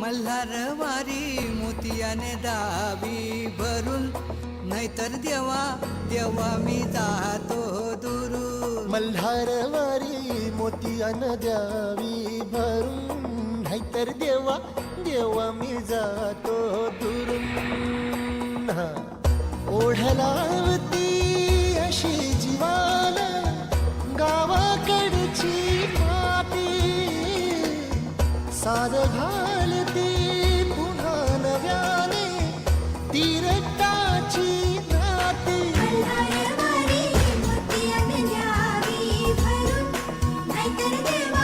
मल्हारवारी मोतियाने दावी भरून, नाहीतर देवा देवा मी जातो दुरून. मल्हारवारी मोतियान द्यावी भरून, नाहीतर देवा देवा मी जातो दुरून. ओढलावती अशी जीवान गावाकडची माती, साद घालती पुन्हा नव्याने तीरटाची नाती. मल्हारवारी मोतियाने द्यावी भरून, नाहीतर देवा